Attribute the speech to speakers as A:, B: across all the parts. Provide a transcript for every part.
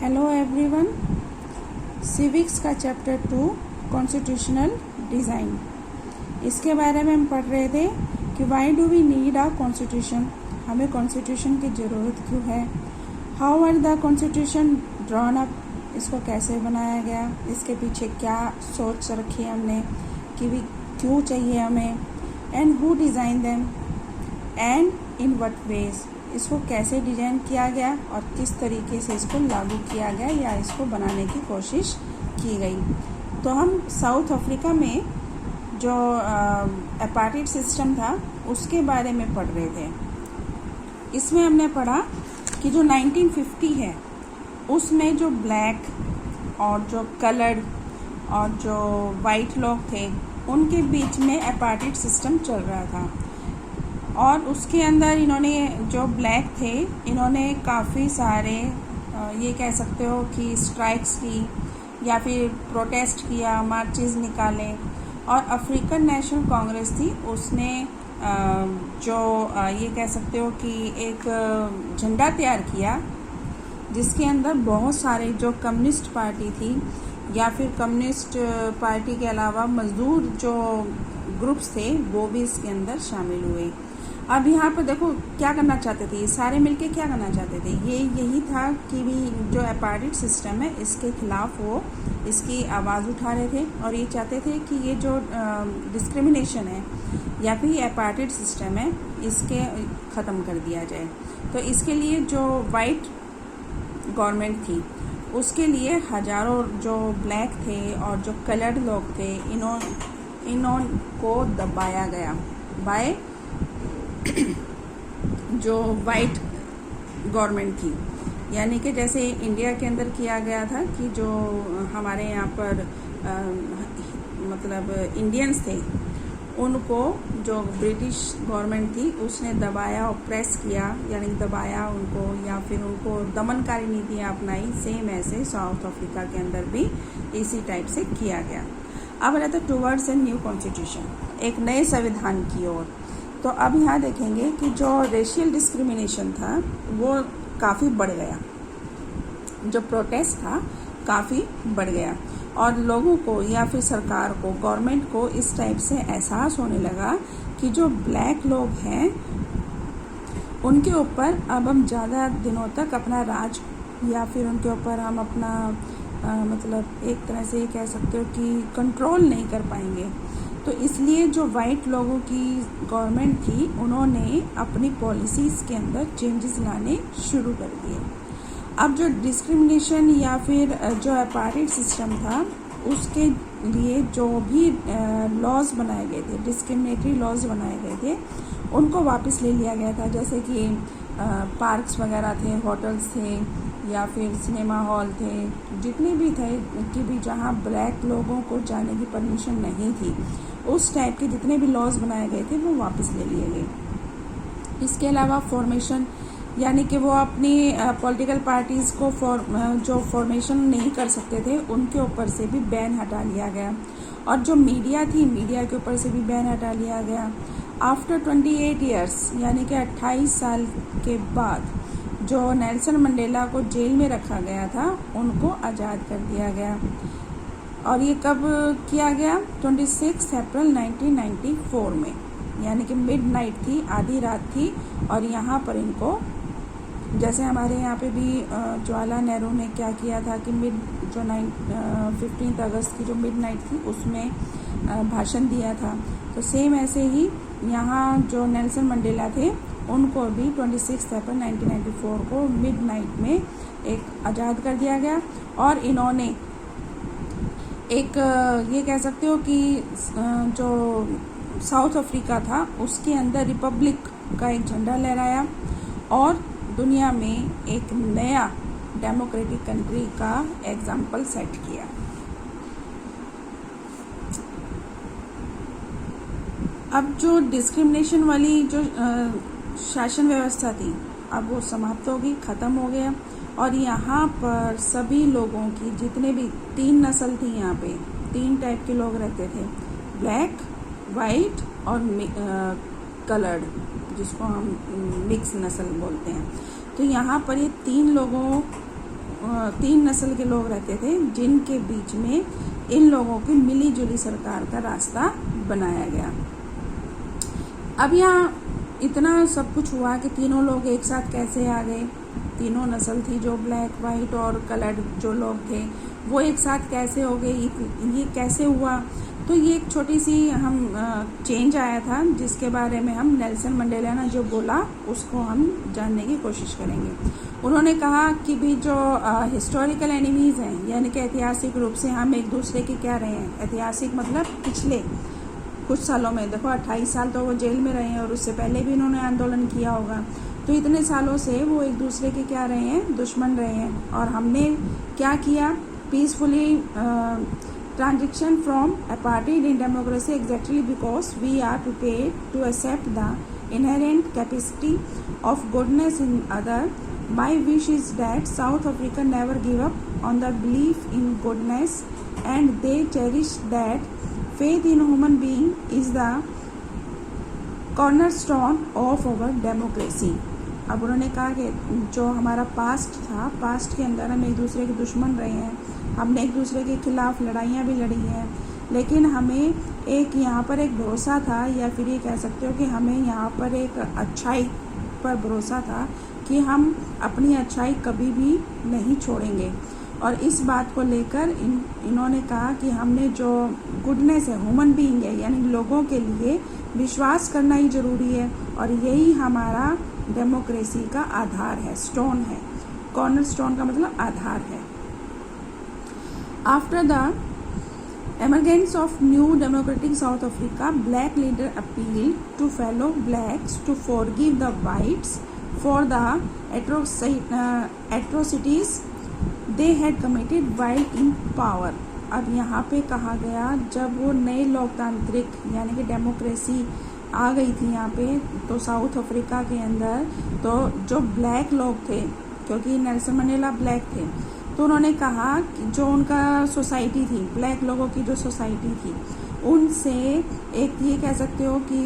A: Hello everyone. Civics का chapter 2 constitutional design, इसके बारे में हम पढ़ रहे थे कि why do we need a constitution, हमें कॉन्स्टिट्यूशन की ज़रूरत क्यों है। How are the constitution drawn up, इसको कैसे बनाया गया, इसके पीछे क्या सोच रखी है हमने कि भी क्यों चाहिए हमें, and who design them and in what ways, इसको कैसे डिज़ाइन किया गया और किस तरीके से इसको लागू किया गया या इसको बनाने की कोशिश की गई। तो हम साउथ अफ्रीका में जो अपार्टेड सिस्टम था उसके बारे में पढ़ रहे थे। इसमें हमने पढ़ा कि जो 1950 है उसमें जो ब्लैक और जो कलर्ड और जो वाइट लोग थे उनके बीच में अपार्टेड सिस्टम चल रहा था। और उसके अंदर इन्होंने जो ब्लैक थे इन्होंने काफ़ी सारे ये कह सकते हो कि स्ट्राइक्स की या फिर प्रोटेस्ट किया, मार्चेस निकाले। और अफ्रीकन नेशनल कांग्रेस थी, उसने जो ये कह सकते हो कि एक झंडा तैयार किया जिसके अंदर बहुत सारे जो कम्युनिस्ट पार्टी थी या फिर कम्युनिस्ट पार्टी के अलावा मजदूर जो ग्रुप्स थे वो भी इसके अंदर शामिल हुए। अब यहाँ पर देखो क्या करना चाहते थे, सारे मिलके क्या करना चाहते थे, यही था कि भी जो अपार्टेड सिस्टम है इसके खिलाफ वो इसकी आवाज़ उठा रहे थे और ये चाहते थे कि ये जो डिस्क्रिमिनेशन है या फिर ये अपार्टेड सिस्टम है इसके ख़त्म कर दिया जाए। तो इसके लिए जो वाइट गवर्नमेंट थी उसके लिए हज़ारों जो ब्लैक थे और जो कलर्ड लोग थे इनको दबाया गया बाय जो वाइट गवर्नमेंट थी। यानी कि जैसे इंडिया के अंदर किया गया था कि जो हमारे यहाँ पर मतलब इंडियंस थे उनको जो ब्रिटिश गवर्नमेंट थी उसने दबाया और प्रेस किया, यानी दबाया उनको या फिर उनको दमनकारी नीतियाँ अपनाई। सेम ऐसे साउथ अफ्रीका के अंदर भी इसी टाइप से किया गया। अब रहता टुवर्ड्स ए न्यू कॉन्स्टिट्यूशन, एक नए संविधान की ओर। तो अब यहाँ देखेंगे कि जो रेशियल डिस्क्रिमिनेशन था वो काफ़ी बढ़ गया, जो प्रोटेस्ट था काफ़ी बढ़ गया और लोगों को या फिर सरकार को, गवर्नमेंट को इस टाइप से एहसास होने लगा कि जो ब्लैक लोग हैं उनके ऊपर अब हम ज़्यादा दिनों तक अपना राज या फिर उनके ऊपर हम अपना मतलब एक तरह से कह सकते हो कि कंट्रोल नहीं कर पाएंगे। तो इसलिए जो वाइट लोगों की गवर्नमेंट थी उन्होंने अपनी पॉलिसीज़ के अंदर चेंजेस लाने शुरू कर दिए। अब जो डिस्क्रिमिनेशन या फिर जो अपार्टेड सिस्टम था उसके लिए जो भी लॉज बनाए गए थे, डिस्क्रिमिनेटरी लॉज बनाए गए थे, उनको वापस ले लिया गया था। जैसे कि पार्क्स वगैरह थे, होटल्स थे या फिर सिनेमा हॉल थे, जितने भी थे कि भी जहाँ ब्लैक लोगों को जाने की परमिशन नहीं थी, उस टाइप के जितने भी लॉज बनाए गए थे वो वापस ले लिए गए। इसके अलावा फॉर्मेशन, यानी कि वो अपनी पॉलिटिकल पार्टीज़ को जो फॉर्मेशन नहीं कर सकते थे उनके ऊपर से भी बैन हटा लिया गया। और जो मीडिया थी, मीडिया के ऊपर से भी बैन हटा लिया गया। आफ्टर 28 ईयर्स, यानी कि 28 साल के बाद जो नेल्सन मंडेला को जेल में रखा गया था उनको आज़ाद कर दिया गया। और ये कब किया गया? 26 अप्रैल 1994 में, यानी कि मिडनाइट थी, आधी रात थी। और यहाँ पर इनको, जैसे हमारे यहाँ पे भी जवाहरलाल नेहरू ने क्या किया था कि 15 अगस्त की जो मिडनाइट थी उसमें भाषण दिया था, तो सेम ऐसे ही यहाँ जो नेल्सन मंडेला थे उनको भी 26 अप्रैल 1994 को मिडनाइट में एक आज़ाद कर दिया गया। और इन्होंने एक ये कह सकते हो कि जो साउथ अफ्रीका था उसके अंदर रिपब्लिक का एक झंडा लहराया और दुनिया में एक नया डेमोक्रेटिक कंट्री का एग्जाम्पल सेट किया। अब जो डिस्क्रिमिनेशन वाली जो शासन व्यवस्था थी अब वो समाप्त हो गई, ख़त्म हो गया। और यहाँ पर सभी लोगों की, जितने भी 3 नस्ल थी, यहाँ पे 3 टाइप के लोग रहते थे, ब्लैक, वाइट और कलर्ड, जिसको हम मिक्स नस्ल बोलते हैं। तो यहाँ पर ये 3 लोगों तीन नस्ल के लोग रहते थे जिनके बीच में इन लोगों की मिली जुली सरकार का रास्ता बनाया गया। अब यहाँ इतना सब कुछ हुआ कि तीनों लोग एक साथ कैसे आ गए, तीनों नस्ल थी जो ब्लैक वाइट और कलर्ड जो लोग थे वो एक साथ कैसे हो गए, ये कैसे हुआ। तो ये एक छोटी सी हम चेंज आया था जिसके बारे में हम नेल्सन मंडेला ने जो बोला उसको हम जानने की कोशिश करेंगे। उन्होंने कहा कि भी जो हिस्टोरिकल एनिमीज़ हैं यानी कि ऐतिहासिक रूप से हम एक दूसरे के क्या रहे हैं, ऐतिहासिक मतलब पिछले कुछ सालों में, देखो 28 साल तो वो जेल में रहे हैं और उससे पहले भी इन्होंने आंदोलन किया होगा, तो इतने सालों से वो एक दूसरे के क्या रहे हैं, दुश्मन रहे हैं। और हमने क्या किया, peacefully transition from apartheid in democracy exactly because we are prepared to accept the inherent capacity of goodness in other. My wish is that South Africa never give up on the belief in goodness and they cherish that faith in human being is the cornerstone of our democracy. अब उन्होंने कहा कि जो हमारा past था, past के अंदर हम एक दूसरे के दुश्मन रहे हैं, हमने एक दूसरे के खिलाफ लड़ाइयाँ भी लड़ी हैं, लेकिन हमें एक यहाँ पर एक भरोसा था, या फिर ये कह सकते हो कि हमें यहाँ पर एक अच्छाई पर भरोसा था कि हम अपनी अच्छाई कभी भी नहीं छोड़ेंगे। और इस बात को लेकर इन्होंने कहा कि हमने जो गुडनेस है, ह्यूमन बीइंग है, यानी लोगों के लिए विश्वास करना ही ज़रूरी है और यही हमारा डेमोक्रेसी का आधार है, स्टोन है। कॉर्नर स्टोन का मतलब आधार है। After the emergence of new democratic South Africa, black leader appealed to fellow blacks to forgive the whites for the atrocities they had committed while in power. अब यहाँ पे कहा गया जब वो नए लोकतांत्रिक यानी कि डेमोक्रेसी आ गई थी यहाँ पे, तो साउथ अफ्रीका के अंदर तो जो ब्लैक लोग थे, क्योंकि नेल्सन मंडेला ब्लैक थे, तो उन्होंने कहा कि जो उनका सोसाइटी थी, ब्लैक लोगों की जो सोसाइटी थी, उनसे एक ये कह सकते हो कि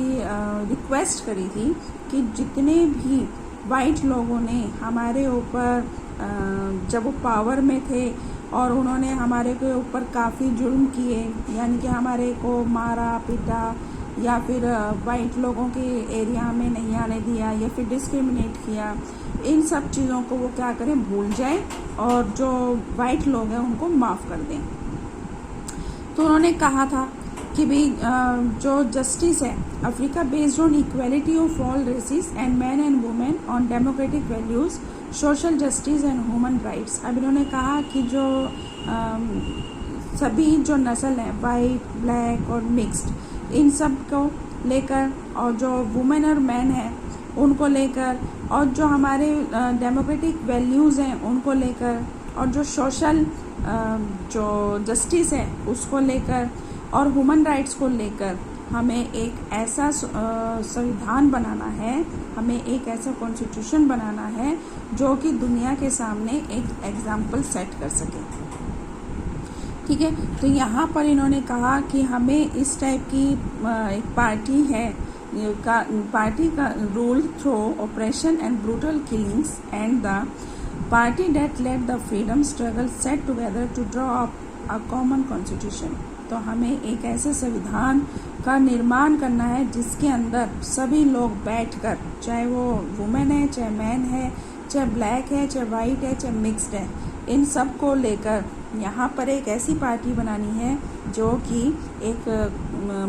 A: रिक्वेस्ट करी थी कि जितने भी वाइट लोगों ने हमारे ऊपर जब वो पावर में थे और उन्होंने हमारे के ऊपर काफ़ी जुल्म किए, यानी कि हमारे को मारा पीटा या फिर वाइट लोगों के एरिया में नहीं आने दिया या फिर डिस्क्रिमिनेट किया, इन सब चीज़ों को वो क्या करें, भूल जाएं और जो वाइट लोग हैं उनको माफ़ कर दें। तो उन्होंने कहा था कि भी जो जस्टिस है Africa based on equality of all races and man and women on democratic values, social justice and human rights. अब इन्होंने कहा कि जो सभी जो नस्ल हैं, वाइट, ब्लैक और मिक्स्ड, इन सब को लेकर और जो वुमेन और मैन हैं उनको लेकर और जो हमारे डेमोक्रेटिक वैल्यूज़ हैं उनको लेकर और जो सोशल जो जस्टिस है उसको लेकर और ह्यूमन राइट्स को लेकर हमें एक ऐसा संविधान बनाना है, हमें एक ऐसा कॉन्स्टिट्यूशन बनाना है जो कि दुनिया के सामने एक एग्जाम्पल सेट कर सके। ठीक है, तो यहाँ पर इन्होंने कहा कि हमें इस टाइप की एक पार्टी है पार्टी का rule through operation and brutal killings and the party that let the freedom struggle set together to draw up a common constitution. तो हमें एक ऐसे संविधान का निर्माण करना है जिसके अंदर सभी लोग बैठकर, चाहे वो वुमेन है, चाहे मैन है, चाहे ब्लैक है, चाहे वाइट है, चाहे मिक्स्ड है, इन सब को लेकर यहाँ पर एक ऐसी पार्टी बनानी है जो कि एक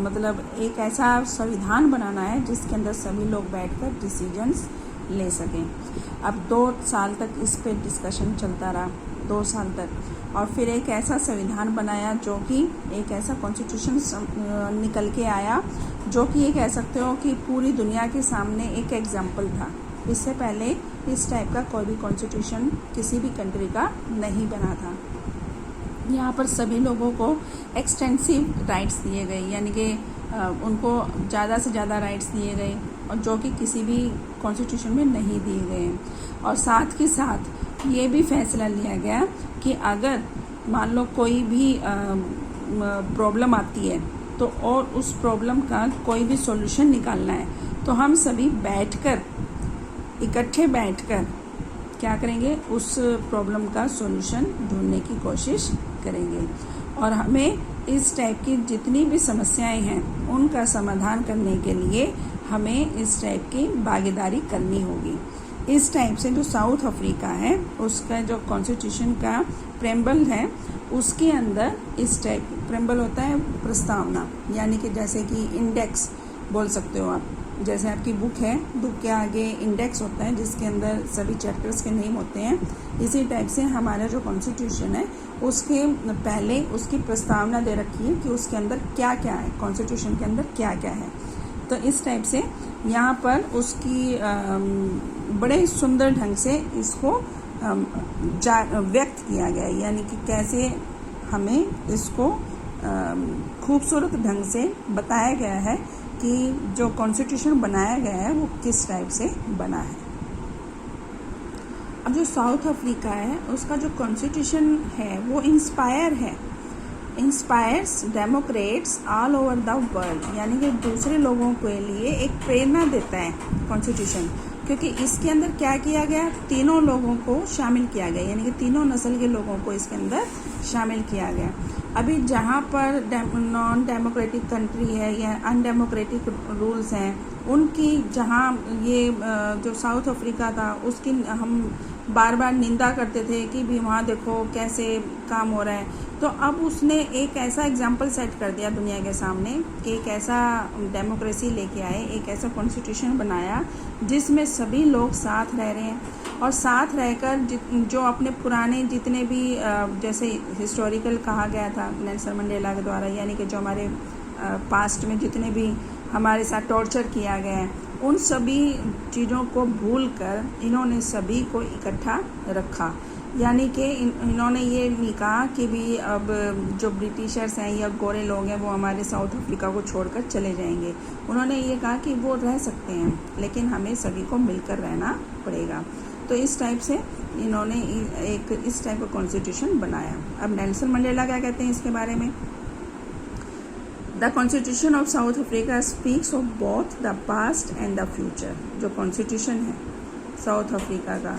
A: मतलब एक ऐसा संविधान बनाना है जिसके अंदर सभी लोग बैठकर डिसीजंस ले सकें। अब 2 साल तक इस पे डिस्कशन चलता रहा, 2 साल तक, और फिर एक ऐसा संविधान बनाया जो कि एक ऐसा कॉन्स्टिट्यूशन निकल के आया जो कि ये कह सकते हो कि पूरी दुनिया के सामने एक एग्जाम्पल था। इससे पहले इस टाइप का कोई भी कॉन्स्टिट्यूशन किसी भी कंट्री का नहीं बना था। यहाँ पर सभी लोगों को एक्सटेंसिव राइट्स दिए गए, यानी कि उनको ज़्यादा से ज़्यादा राइट्स दिए गए और जो कि किसी भी कॉन्स्टिट्यूशन में नहीं दिए गए हैं। और साथ के साथ ये भी फैसला लिया गया कि अगर मान लो कोई भी प्रॉब्लम आती है तो और उस प्रॉब्लम का कोई भी सॉल्यूशन निकालना है तो हम सभी बैठकर, इकट्ठे बैठकर क्या करेंगे, उस प्रॉब्लम का सॉल्यूशन ढूंढने की कोशिश करेंगे। और हमें इस टाइप की जितनी भी समस्याएं हैं उनका समाधान करने के लिए हमें इस टाइप की भागीदारी करनी होगी। इस टाइप से जो साउथ अफ्रीका है उसका जो कॉन्स्टिट्यूशन का प्रेम्बल है उसके अंदर इस टाइप, प्रेम्बल होता है प्रस्तावना, यानी कि जैसे कि इंडेक्स बोल सकते हो आप, जैसे आपकी बुक है, बुक के आगे इंडेक्स होता है जिसके अंदर सभी चैप्टर्स के नेम होते हैं। इसी टाइप से हमारा जो कॉन्स्टिट्यूशन है उसके पहले उसकी प्रस्तावना दे रखी है कि उसके अंदर क्या क्या है, कॉन्स्टिट्यूशन के अंदर क्या क्या है। तो इस टाइप से यहाँ पर उसकी बड़े सुंदर ढंग से इसको व्यक्त किया गया है, यानी कि कैसे हमें इसको खूबसूरत ढंग से बताया गया है कि जो कॉन्स्टिट्यूशन बनाया गया है वो किस टाइप से बना है। अब जो साउथ अफ्रीका है उसका जो कॉन्स्टिट्यूशन है वो inspires Democrats all over the world, यानी कि दूसरे लोगों के लिए एक प्रेरणा देता है कॉन्स्टिट्यूशन, क्योंकि इसके अंदर क्या किया गया, तीनों लोगों को शामिल किया गया, यानी कि तीनों नस्ल के लोगों को इसके अंदर शामिल किया गया। अभी जहाँ पर नॉन डेमोक्रेटिक कंट्री है या अनडेमोक्रेटिक रूल्स हैं उनकी, जहाँ ये जो साउथ अफ्रीका था उसकी हम बार बार निंदा करते थे कि भी वहाँ देखो कैसे काम हो रहा है, तो अब उसने एक ऐसा एग्जाम्पल सेट कर दिया दुनिया के सामने कि एक ऐसा डेमोक्रेसी लेके आए, एक ऐसा कॉन्स्टिट्यूशन बनाया जिसमें सभी लोग साथ रह रहे हैं और साथ रहकर जो अपने पुराने जितने भी जैसे हिस्टोरिकल कहा गया था नेल्सन मंडेला के द्वारा, यानी कि जो हमारे पास्ट में जितने भी हमारे साथ टॉर्चर किया गया है उन सभी चीज़ों को भूलकर इन्होंने सभी को इकट्ठा रखा, यानी कि इन्होंने ये नहीं कहा कि भी अब जो ब्रिटिशर्स हैं या गोरे लोग हैं वो हमारे साउथ अफ्रीका को छोड़कर चले जाएंगे। उन्होंने ये कहा कि वो रह सकते हैं लेकिन हमें सभी को मिलकर रहना पड़ेगा। तो इस टाइप से इन्होंने एक इस टाइप का कॉन्स्टिट्यूशन बनाया। अब नेल्सन मंडेला क्या कहते हैं इसके बारे में, the constitution of south Africa speaks of both the past and the future. जो कॉन्स्टिट्यूशन है साउथ अफ्रीका का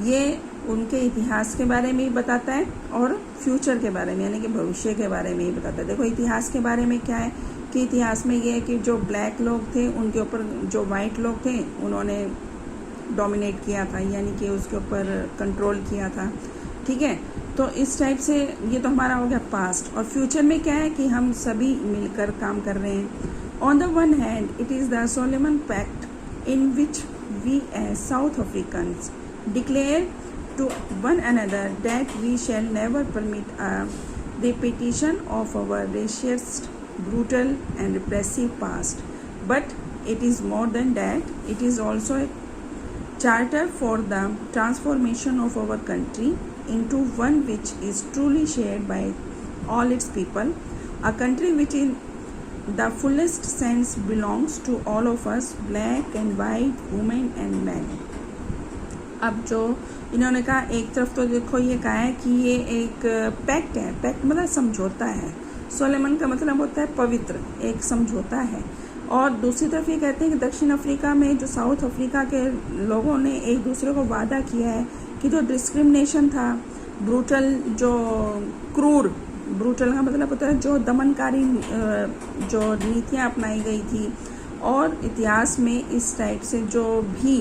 A: ये उनके इतिहास के बारे में ही बताता है और फ्यूचर के बारे में, यानी कि भविष्य के बारे में ही बताता है। देखो इतिहास के बारे में क्या है कि इतिहास में ये है कि जो ब्लैक लोग थे उनके ऊपर जो वाइट लोग थे उन्होंने डोमिनेट किया था, यानी कि उसके ऊपर कंट्रोल किया था, ठीक है। तो इस टाइप से ये तो हमारा हो गया पास्ट। और फ्यूचर में क्या है कि हम सभी मिलकर काम कर रहे हैं। On the one hand it is the Solomon pact in which we as South Africans declare to one another that we shall never permit a repetition of our racist, brutal and repressive past. But it is more than that. It is also a charter for the transformation of our country into one which is truly shared by all its people, a country which in the fullest sense belongs to all of us, black and white, women and men. अब जो इन्होंने कहा, एक तरफ तो देखो ये कहा है कि ये एक पैक्ट है, पैक्ट मतलब समझौता है, सोलोमन का मतलब होता है पवित्र, एक समझौता है। और दूसरी तरफ ये कहते हैं कि दक्षिण अफ्रीका में जो साउथ अफ्रीका के लोगों ने एक दूसरे को वादा किया है कि जो डिस्क्रिमिनेशन था, ब्रूटल, जो क्रूर, ब्रूटल का मतलब होता है जो दमनकारी जो नीतियाँ अपनाई गई थी, और इतिहास में इस टाइप से जो भी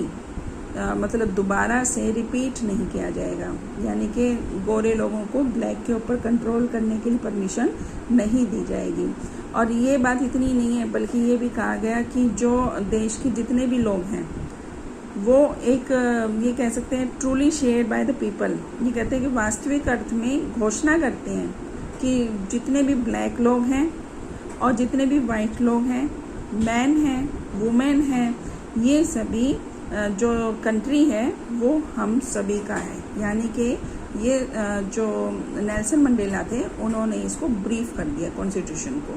A: मतलब दोबारा से रिपीट नहीं किया जाएगा, यानी कि गोरे लोगों को ब्लैक के ऊपर कंट्रोल करने के लिए परमिशन नहीं दी जाएगी। और ये बात इतनी नहीं है बल्कि ये भी कहा गया कि जो देश के जितने भी लोग हैं वो एक ये कह सकते हैं truly shared by the people. ये कहते हैं कि वास्तविक अर्थ में घोषणा करते हैं कि जितने भी ब्लैक लोग हैं और जितने भी वाइट लोग हैं, मैन हैं, वुमेन हैं, ये सभी जो कंट्री है वो हम सभी का है। यानी कि ये जो नेल्सन मंडेला थे उन्होंने इसको ब्रीफ कर दिया कॉन्स्टिट्यूशन को।